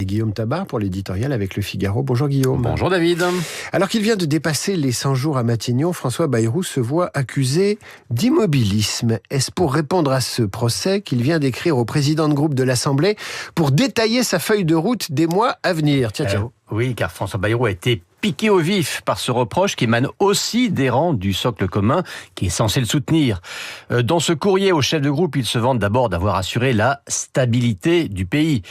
Guillaume Tabar pour l'éditorial avec Le Figaro. Bonjour Guillaume. Bonjour David. Alors qu'il vient de dépasser les 100 jours à Matignon, François Bayrou se voit accusé d'immobilisme. Est-ce pour répondre à ce procès qu'il vient d'écrire au président de groupe de l'Assemblée pour détailler sa feuille de route des mois à venir? Tiens. Oui, car François Bayrou a été piqué au vif par ce reproche qui émane aussi des rangs du socle commun qui est censé le soutenir. Dans ce courrier au chef de groupe, il se vante d'abord d'avoir assuré la stabilité du pays.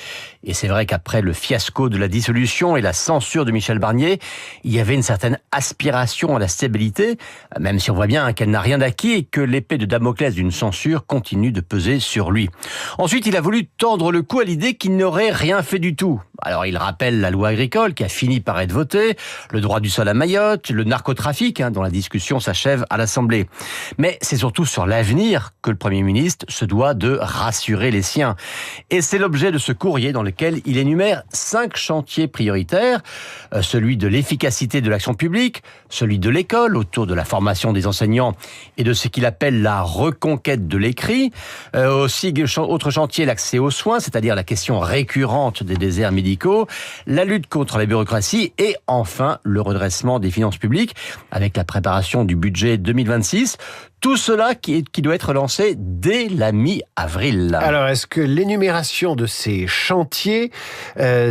Et c'est vrai qu'après le fiasco de la dissolution et la censure de Michel Barnier, il y avait une certaine aspiration à la stabilité, même si on voit bien qu'elle n'a rien acquis et que l'épée de Damoclès d'une censure continue de peser sur lui. Ensuite, il a voulu tordre le cou à l'idée qu'il n'aurait rien fait du tout. Alors il rappelle la loi agricole qui a fini par être votée, le droit du sol à Mayotte, le narcotrafic dont la discussion s'achève à l'Assemblée. Mais c'est surtout sur l'avenir que le Premier ministre se doit de rassurer les siens. Et c'est l'objet de ce courrier dans lequel il énumère 5 chantiers prioritaires, celui de l'efficacité de l'action publique, celui de l'école autour de la formation des enseignants et de ce qu'il appelle la reconquête de l'écrit, aussi autre chantier, l'accès aux soins, c'est-à-dire la question récurrente des déserts médicaux, la lutte contre la bureaucratie et enfin le redressement des finances publiques avec la préparation du budget 2026. Tout cela qui doit être lancé dès la mi-avril. Alors, est-ce que l'énumération de ces chantiers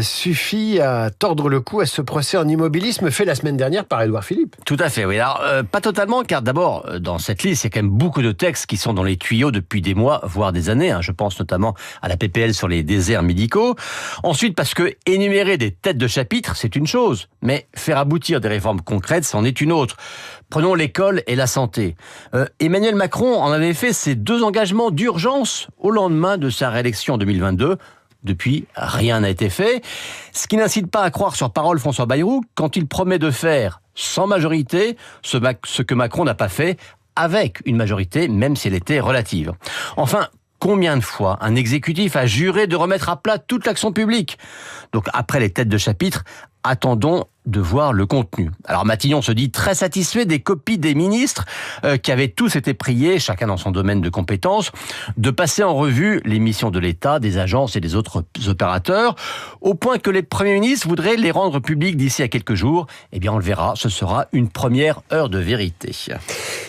suffit à tordre le cou à ce procès en immobilisme fait la semaine dernière par Édouard Philippe? Tout à fait, oui. Alors, pas totalement, car d'abord, dans cette liste, il y a quand même beaucoup de textes qui sont dans les tuyaux depuis des mois, voire des années. Je pense notamment à la PPL sur les déserts médicaux. Ensuite, parce que énumérer des têtes de chapitre, c'est une chose, mais faire aboutir des réformes concrètes, c'en est une autre. Prenons l'école et la santé. Emmanuel Macron en avait fait ses 2 engagements d'urgence au lendemain de sa réélection en 2022. Depuis, rien n'a été fait. Ce qui n'incite pas à croire sur parole François Bayrou quand il promet de faire, sans majorité, ce que Macron n'a pas fait avec une majorité, même si elle était relative. Enfin, combien de fois un exécutif a juré de remettre à plat toute l'action publique? Donc après les têtes de chapitre, attendons de voir le contenu. Alors Matignon se dit très satisfait des copies des ministres qui avaient tous été priés, chacun dans son domaine de compétences, de passer en revue les missions de l'État, des agences et des autres opérateurs, au point que les premiers ministres voudraient les rendre publics d'ici à quelques jours. Eh bien on le verra, ce sera une première heure de vérité.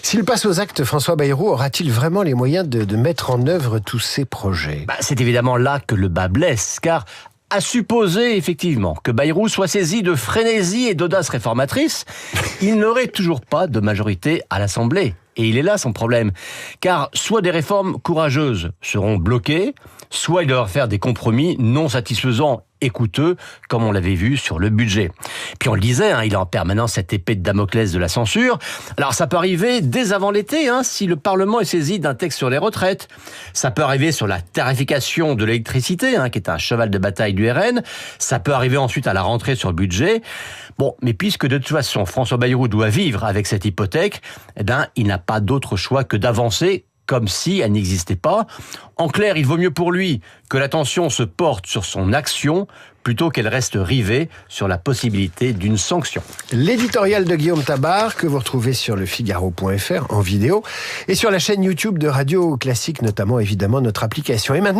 S'il passe aux actes, François Bayrou aura-t-il vraiment les moyens de mettre en œuvre tous ces projets? C'est évidemment là que le bas blesse, car à supposer effectivement que Bayrou soit saisi de frénésie et d'audace réformatrice, il n'aurait toujours pas de majorité à l'Assemblée. Et il est là son problème. Car soit des réformes courageuses seront bloquées, soit il devra faire des compromis non satisfaisants et coûteux, comme on l'avait vu sur le budget. Puis on le disait, il a en permanence cette épée de Damoclès de la censure. Alors ça peut arriver dès avant l'été, si le Parlement est saisi d'un texte sur les retraites. Ça peut arriver sur la tarification de l'électricité, qui est un cheval de bataille du RN. Ça peut arriver ensuite à la rentrée sur le budget. Bon, mais puisque de toute façon François Bayrou doit vivre avec cette hypothèque, il n'a pas d'autre choix que d'avancer comme si elle n'existait pas. En clair, il vaut mieux pour lui que l'attention se porte sur son action plutôt qu'elle reste rivée sur la possibilité d'une sanction. L'éditorial de Guillaume Tabar que vous retrouvez sur lefigaro.fr en vidéo et sur la chaîne YouTube de Radio Classique, notamment évidemment notre application. Et maintenant,